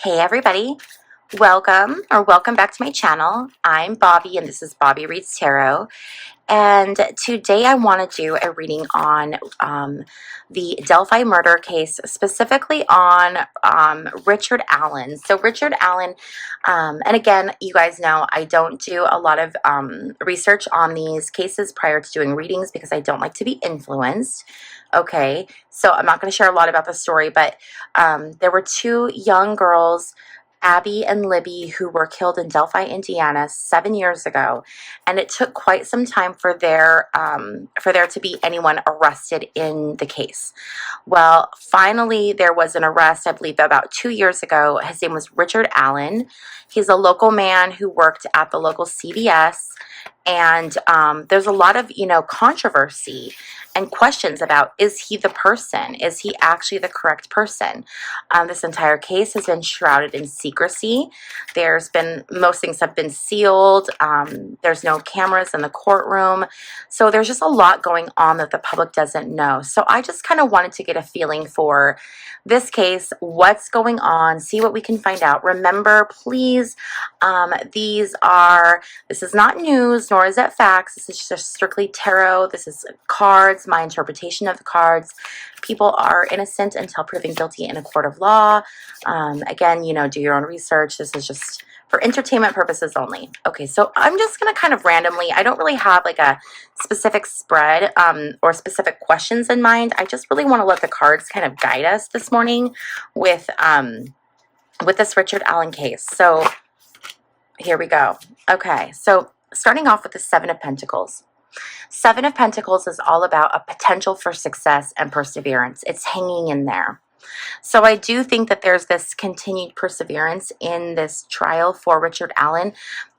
Hey everybody, welcome back to my channel. I'm Bobbie and this is Bobbie Reads Tarot. And today I want to do a reading on the Delphi murder case, specifically on Richard Allen. So Richard Allen, and again, you guys know I don't do a lot of research on these cases prior to doing readings because I don't like to be influenced. Okay, so I'm not going to share a lot about the story, but there were two young girls, Abby and Libby, who were killed in Delphi, Indiana 7 years ago, and it took quite some time for there to be anyone arrested in the case. Well, finally there was an arrest, I believe about 2 years ago. His name was Richard Allen. He's a local man who worked at the local CVS, and there's a lot of, controversy and questions about, is he the person? Is he actually the correct person? This entire case has been shrouded in secrecy. Most things have been sealed. There's no cameras in the courtroom. So there's just a lot going on that the public doesn't know. So I just kind of wanted to get a feeling for this case, what's going on, see what we can find out. Remember, please, this is not news, nor is it facts. This is just strictly tarot. This is cards, my interpretation of the cards. People are innocent until proven guilty in a court of law. Again, do your own research. This is just for entertainment purposes only. Okay, so I'm just going to kind of randomly, I don't really have like a specific spread or specific questions in mind. I just really want to let the cards kind of guide us this morning with this Richard Allen case. So here we go. Okay, so starting off with the Seven of Pentacles. Seven of Pentacles is all about a potential for success and perseverance. It's hanging in there. So I do think that there's this continued perseverance in this trial for Richard Allen.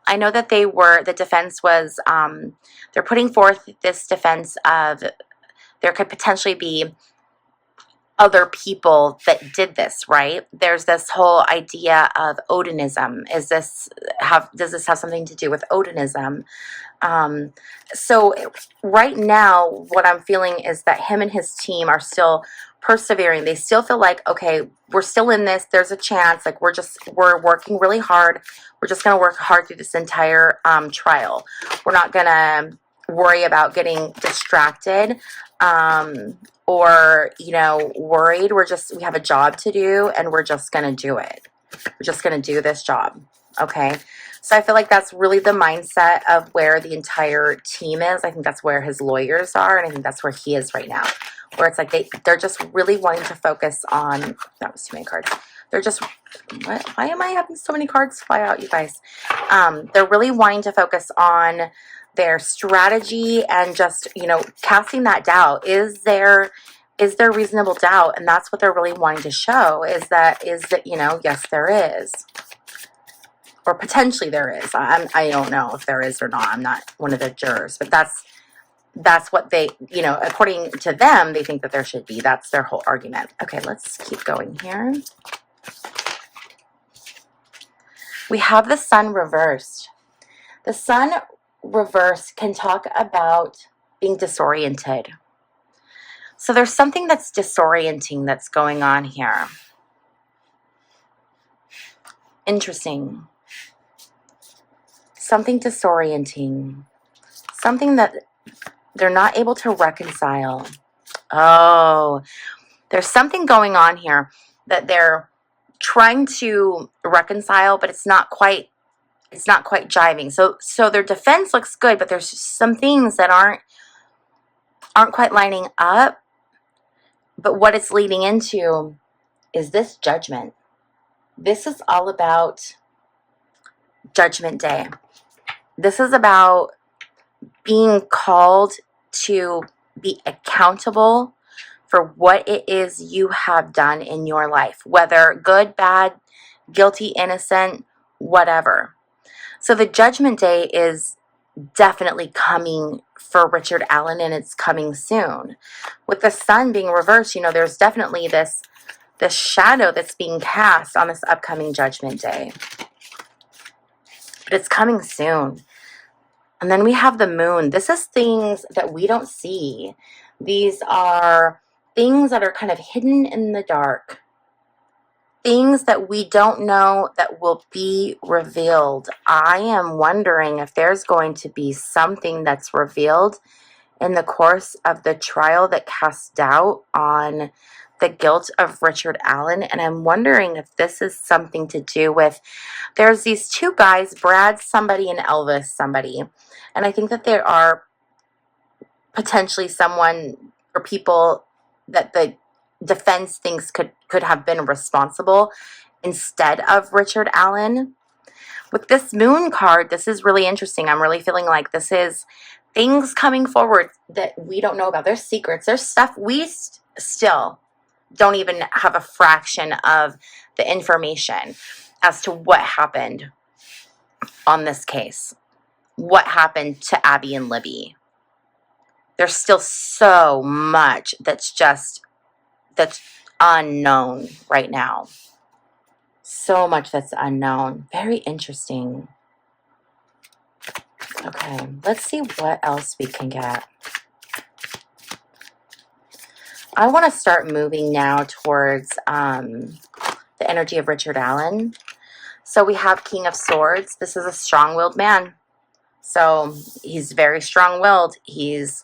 I know that the defense was, they're putting forth this defense of there could potentially be other people that did this, right? There's this whole idea of Odinism. Does this have something to do with Odinism? So right now, what I'm feeling is that him and his team are still persevering. They still feel like, okay, we're still in this. There's a chance. Like we're working really hard. We're just going to work hard through this entire trial. We're not going to worry about getting distracted or worried. We have a job to do and we're just going to do it. We're just going to do this job. Okay. So I feel like that's really the mindset of where the entire team is. I think that's where his lawyers are, and I think that's where he is right now, where it's like they're just really wanting to focus on, that was too many cards. They're just, why am I having so many cards fly out, you guys? They're really wanting to focus on their strategy and just, casting that doubt. Is there reasonable doubt? And that's what they're really wanting to show is that, yes, there is. Or potentially there is. I don't know if there is or not. I'm not one of the jurors, but that's what they, according to them, they think that there should be. That's their whole argument. Okay, let's keep going here. We have the Sun reversed. The Sun reversed can talk about being disoriented. So there's something that's disorienting that's going on here. Interesting. Something disorienting. Something that they're not able to reconcile. Oh, there's something going on here that they're trying to reconcile, but it's not quite jiving. So their defense looks good, but there's some things that aren't quite lining up. But what it's leading into is this Judgment. This is all about Judgment Day. This is about being called to be accountable for what it is you have done in your life, whether good, bad, guilty, innocent, whatever. So the Judgment Day is definitely coming for Richard Allen, and it's coming soon. With the Sun being reversed, there's definitely this shadow that's being cast on this upcoming Judgment Day. But it's coming soon. And then we have the Moon. This is things that we don't see. These are things that are kind of hidden in the dark. things that we don't know that will be revealed. I am wondering if there's going to be something that's revealed in the course of the trial that casts doubt on the guilt of Richard Allen. And I'm wondering if this is something to do with, there's these two guys, Brad somebody and Elvis somebody. And I think that there are potentially someone or people that the defense thinks could have been responsible instead of Richard Allen. With this moon card, this is really interesting. I'm really feeling like this is things coming forward that we don't know about. There's secrets. There's stuff we still don't even have a fraction of the information as to what happened on this case. What happened to Abby and Libby. There's still so much that's unknown right now. So much that's unknown. Very interesting. Okay, let's see what else we can get. I want to start moving now towards the energy of Richard Allen. So we have King of Swords. This is a strong-willed man. So he's very strong-willed. He's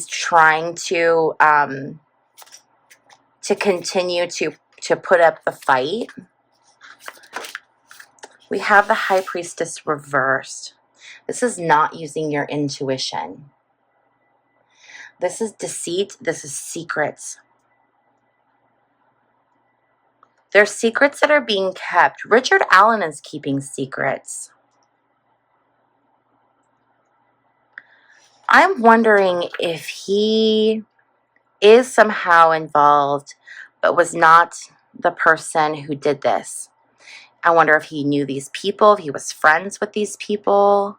trying to continue to put up the fight. We have the High Priestess reversed. This is not using your intuition. This is deceit. This is secrets. There's secrets that are being kept. Richard Allen is keeping secrets. I'm wondering if he is somehow involved, but was not the person who did this. I wonder if he knew these people, if he was friends with these people.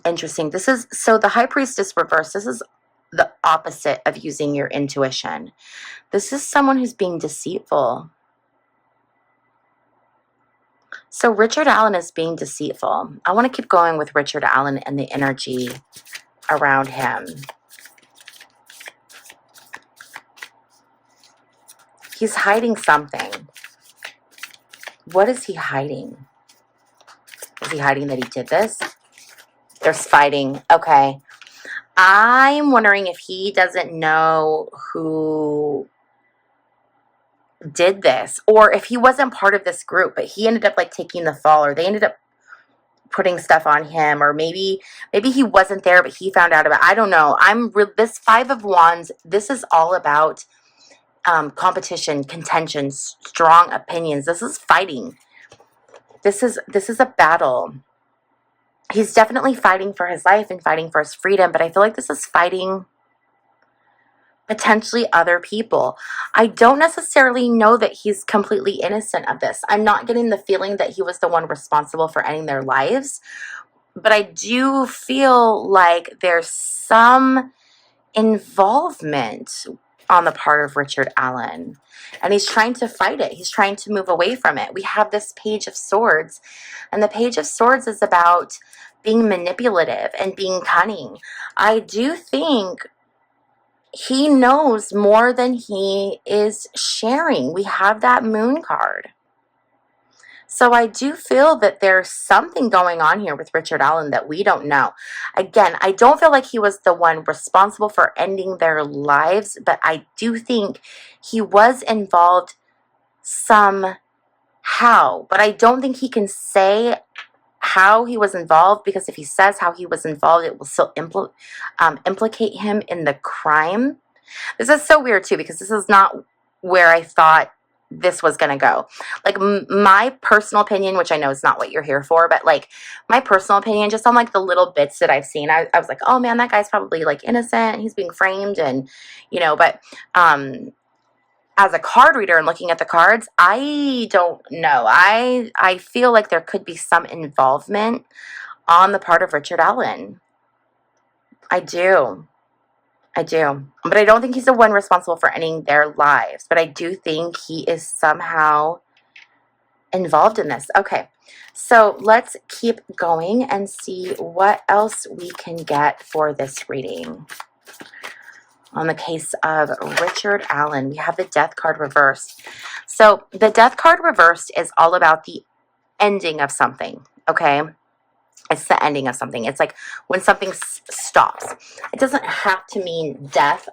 Interesting. So the High Priestess reverse, this is the opposite of using your intuition. This is someone who's being deceitful. So Richard Allen is being deceitful. I want to keep going with Richard Allen and the energy around him. He's hiding something. What is he hiding? Is he hiding that he did this? There's fighting. Okay. I'm wondering if he doesn't know who did this, or if he wasn't part of this group, but he ended up like taking the fall, or they ended up putting stuff on him, or maybe he wasn't there, but he found out about it. I don't know. This Five of Wands, this is all about competition, contention, strong opinions. This is fighting. This is a battle. He's definitely fighting for his life and fighting for his freedom, but I feel like this is fighting potentially other people. I don't necessarily know that he's completely innocent of this. I'm not getting the feeling that he was the one responsible for ending their lives, but I do feel like there's some involvement on the part of Richard Allen, and he's trying to fight it. He's trying to move away from it. We have this Page of Swords, and the Page of Swords is about being manipulative and being cunning. I do think he knows more than he is sharing. We have that Moon card. So I do feel that there's something going on here with Richard Allen that we don't know. Again, I don't feel like he was the one responsible for ending their lives, but I do think he was involved somehow. But I don't think he can say how he was involved, because if he says how he was involved, it will still implicate him in the crime. This is so weird too, because this is not where I thought this was going to go. Like my personal opinion, which I know is not what you're here for, but like my personal opinion, just on like the little bits that I've seen, I was like, oh man, that guy's probably like innocent. He's being framed, and you know, but as a card reader and looking at the cards, I don't know. I feel like there could be some involvement on the part of Richard Allen. I do. But I don't think he's the one responsible for ending their lives. But I do think he is somehow involved in this. Okay, so let's keep going and see what else we can get for this reading. on the case of Richard Allen. We have the death card reversed. So the death card reversed is all about the ending of something, okay? It's the ending of something. It's like when something stops. It doesn't have to mean death.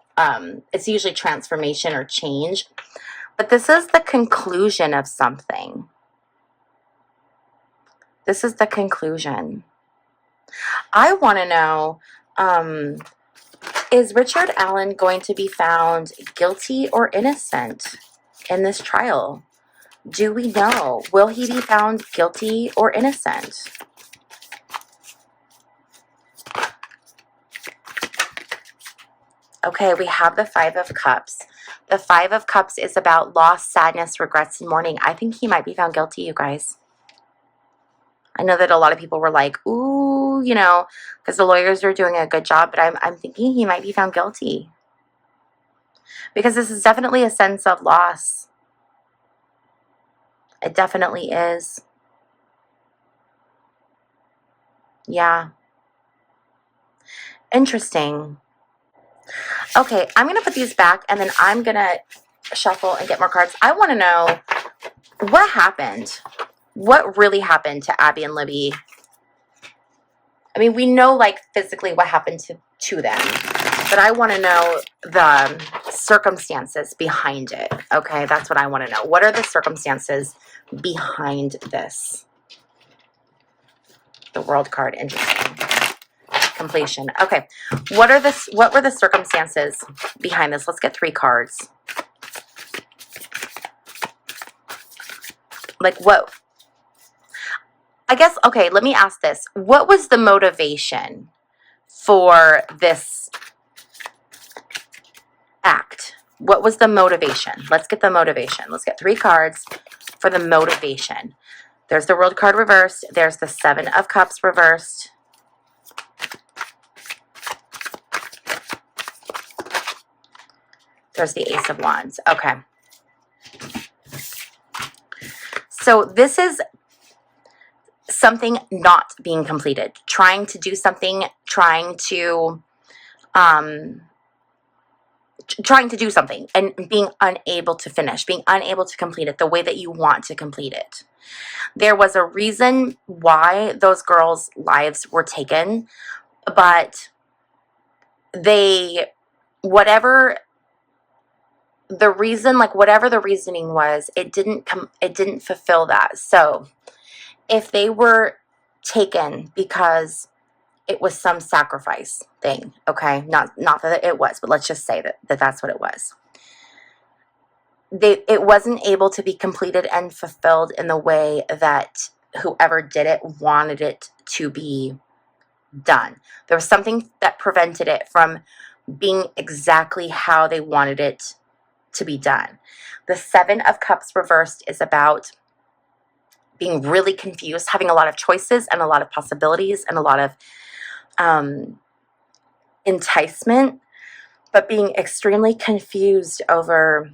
It's usually transformation or change. But this is the conclusion of something. This is the conclusion. I want to know, is Richard Allen going to be found guilty or innocent in this trial? Do we know? Will he be found guilty or innocent? Okay, we have the Five of Cups. The Five of Cups is about loss, sadness, regrets, and mourning. I think he might be found guilty, you guys. I know that a lot of people were like, ooh, you know, because the lawyers are doing a good job, but I'm thinking he might be found guilty. Because this is definitely a sense of loss. It definitely is. Yeah. Interesting. Okay, I'm going to put these back, and then I'm going to shuffle and get more cards. I want to know what happened. What really happened to Abby and Libby? I mean, we know, like, physically what happened to them. But I want to know the circumstances behind it. Okay, that's what I want to know. What are the circumstances behind this? The World card, interesting. Completion. Okay, what were the circumstances behind this? Let's get 3 cards. Like what? I guess, okay, let me ask this. What was the motivation for this act? What was the motivation? Let's get the motivation. Let's get 3 cards for the motivation. There's the World card reversed. There's the Seven of Cups reversed. There's the Ace of Wands. Okay. So this is something not being completed. Trying to do something, trying to do something and being unable to finish, being unable to complete it the way that you want to complete it. There was a reason why those girls' lives were taken, but whatever the reasoning was, it didn't fulfill that. So if they were taken because it was some sacrifice thing, okay, not that it was, but let's just say that that's what it was. It wasn't able to be completed and fulfilled in the way that whoever did it wanted it to be done. There was something that prevented it from being exactly how they wanted it to be done. The Seven of Cups reversed is about being really confused, having a lot of choices and a lot of possibilities and a lot of enticement, but being extremely confused over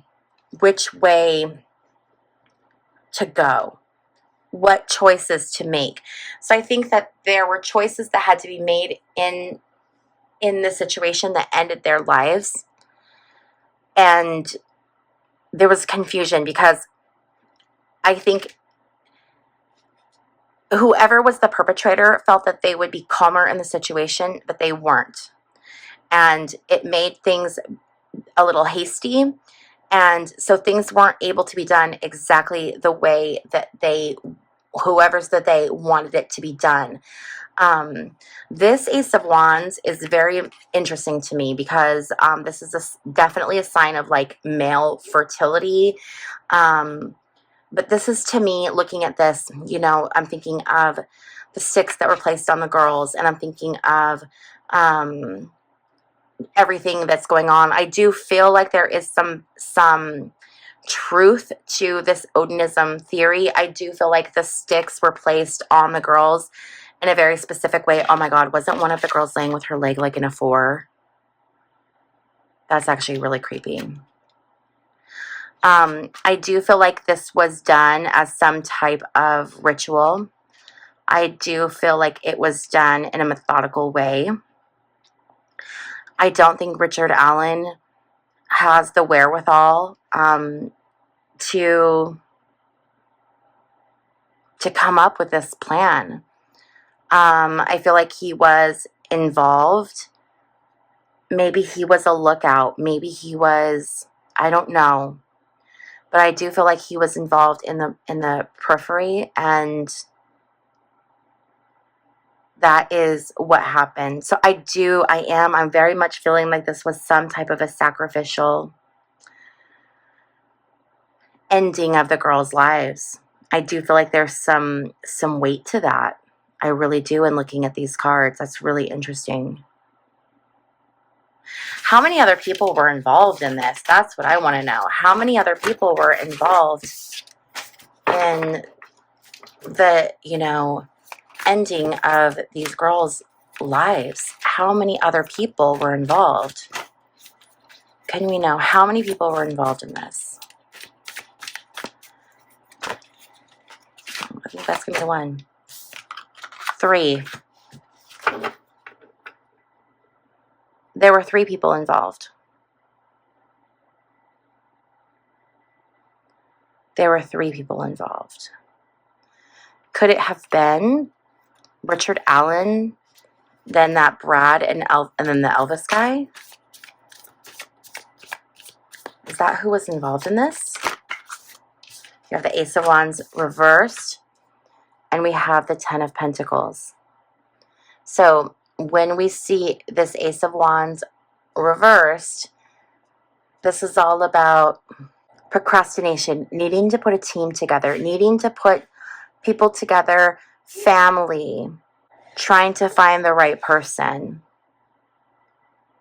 which way to go, what choices to make. So I think that there were choices that had to be made in the situation that ended their lives. And there was confusion because I think whoever was the perpetrator felt that they would be calmer in the situation, but they weren't. And it made things a little hasty. And so things weren't able to be done exactly the way that they wanted it to be done. This Ace of Wands is very interesting to me because this is definitely a sign of like male fertility. But this is, to me, looking at this, you know, I'm thinking of the sticks that were placed on the girls, and I'm thinking of everything that's going on. I do feel like there is some truth to this Odinism theory. I do feel like the sticks were placed on the girls in a very specific way. Oh my God, wasn't one of the girls laying with her leg like in a 4? That's actually really creepy. I do feel like this was done as some type of ritual. I do feel like it was done in a methodical way. I don't think Richard Allen has the wherewithal to come up with this plan. I feel like he was involved. Maybe he was a lookout. Maybe he was, I don't know. But I do feel like he was involved in the periphery, and that is what happened. So I'm very much feeling like this was some type of a sacrificial ending of the girls' lives. I do feel like there's some weight to that. I really do, in looking at these cards. That's really interesting. How many other people were involved in this? That's what I want to know. How many other people were involved in the, ending of these girls' lives? How many other people were involved? Can we know how many people were involved in this? I think that's going to be the one. 3. There were 3 people involved. There were 3 people involved. Could it have been Richard Allen, then that Brad, and then the Elvis guy? Is that who was involved in this? You have the Ace of Wands reversed, and we have the 10 of Pentacles. So when we see this Ace of Wands reversed, this is all about procrastination, needing to put a team together, needing to put people together, family, trying to find the right person.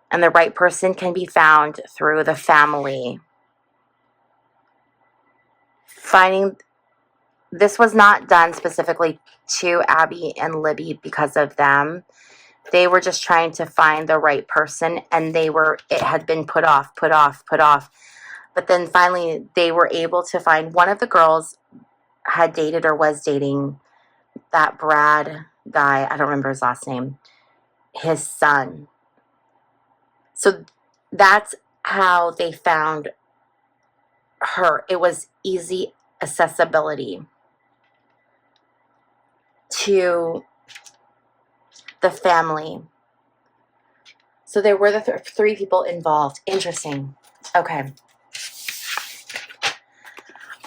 And the right person can be found through the family. This was not done specifically to Abby and Libby because of them. They were just trying to find the right person, and it had been put off. But then finally they were able to find, one of the girls had dated or was dating that Brad guy. I don't remember his last name. His son. So that's how they found her. It was easy accessibility to the family. So there were the 3 people involved. Interesting. Okay.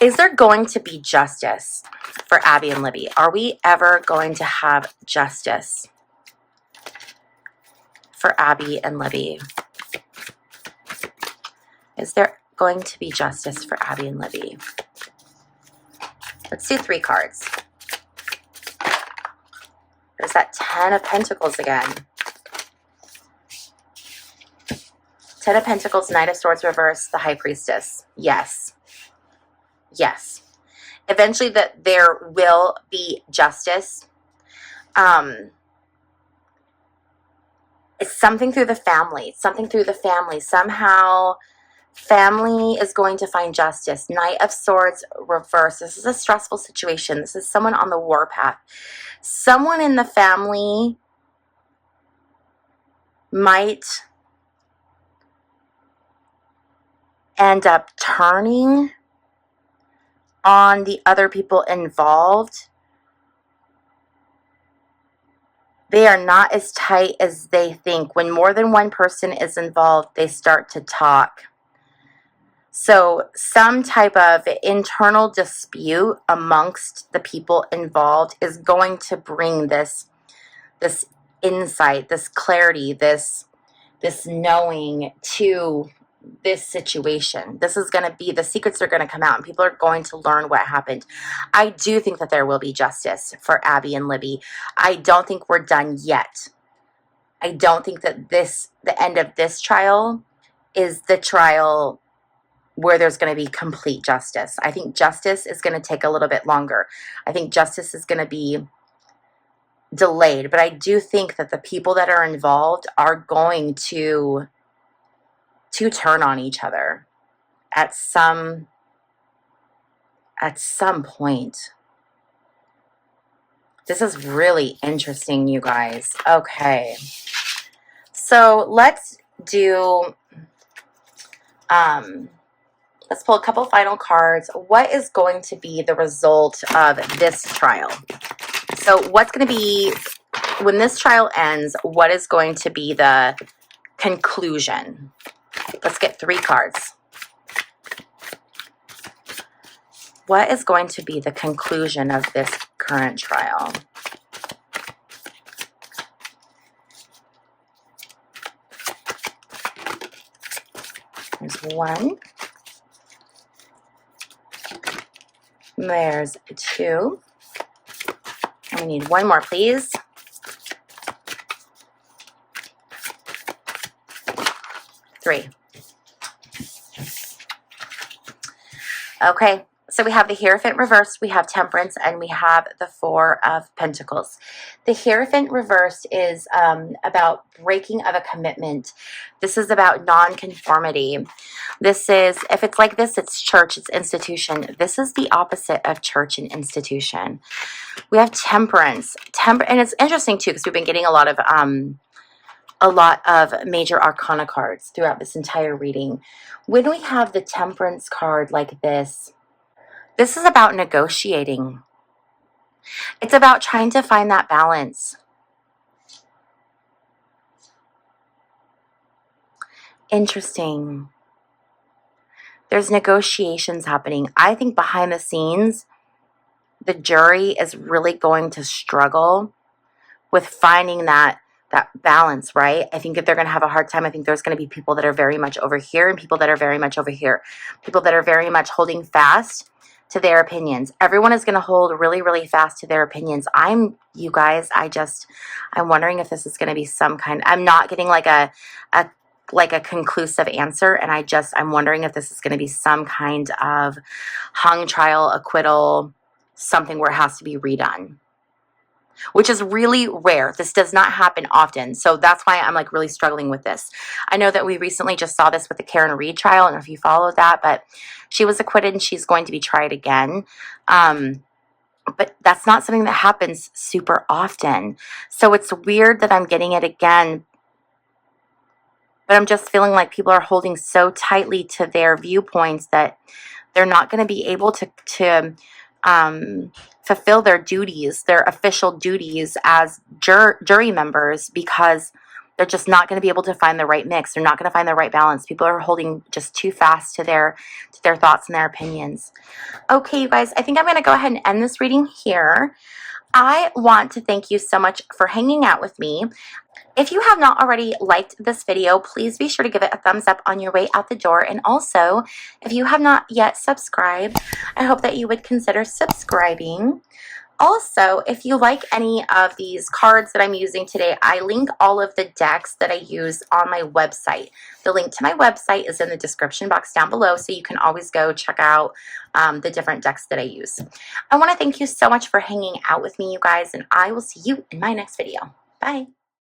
Is there going to be justice for Abby and Libby? Are we ever going to have justice for Abby and Libby? Is there going to be justice for Abby and Libby? Let's do 3 cards. There's that 10 of Pentacles again. 10 of Pentacles, Knight of Swords reversed, the High Priestess. Yes. Yes. Eventually there will be justice. It's something through the family. Somehow family is going to find justice. Knight of Swords reversed. This is a stressful situation. This is someone on the warpath. Someone in the family might end up turning on the other people involved. They are not as tight as they think. When more than one person is involved, they start to talk. So some type of internal dispute amongst the people involved is going to bring this insight, this clarity, this knowing to this situation. This is going to be, the secrets are going to come out, and people are going to learn what happened. I do think that there will be justice for Abby and Libby. I don't think we're done yet. I don't think that the end of this trial is the trial where there's going to be complete justice. I think justice is going to take a little bit longer. I think justice is going to be delayed, but I do think that the people that are involved are going to turn on each other at some point. This is really interesting, you guys. Okay. So let's do, let's pull a couple final cards. What is going to be the result of this trial? So what's going to be, when this trial ends, what is going to be the conclusion? Let's get 3 cards. What is going to be the conclusion of this current trial? There's 1. There's 2. And we need 1 more, please. 3. Okay, so we have the Hierophant reversed, we have Temperance, and we have the 4 of Pentacles. The Hierophant reversed is about breaking of a commitment. This is about non-conformity. This is, if it's like this, it's church, it's institution. This is the opposite of church and institution. We have Temperance. And it's interesting, too, because we've been getting a lot of major arcana cards throughout this entire reading. When we have the Temperance card like this is about negotiating. It's about trying to find that balance. Interesting. There's negotiations happening. I think behind the scenes, the jury is really going to struggle with finding that balance, right? I think that they're going to have a hard time. I think there's going to be people that are very much over here and people that are very much over here. People that are very much holding fast to their opinions. Everyone is going to hold really, really fast to their opinions. You guys, I'm wondering if this is going to be some kind, I'm not getting like a conclusive answer. And I'm wondering if this is going to be some kind of hung trial, acquittal, something where it has to be redone, which is really rare. This does not happen often. So that's why I'm like really struggling with this. I know that we recently just saw this with the Karen Reed trial. I don't know if you followed that, but she was acquitted and she's going to be tried again. But that's not something that happens super often. So it's weird that I'm getting it again. But I'm just feeling like people are holding so tightly to their viewpoints that they're not going to be able to fulfill their duties, their official duties as jury members, because they're just not going to be able to find the right mix. They're not going to find the right balance. People are holding just too fast to their thoughts and their opinions. Okay, you guys, I think I'm going to go ahead and end this reading here. I want to thank you so much for hanging out with me. If you have not already liked this video, please be sure to give it a thumbs up on your way out the door. And also, if you have not yet subscribed, I hope that you would consider subscribing. Also, if you like any of these cards that I'm using today, I link all of the decks that I use on my website. The link to my website is in the description box down below, so you can always go check out the different decks that I use. I want to thank you so much for hanging out with me, you guys, and I will see you in my next video. Bye.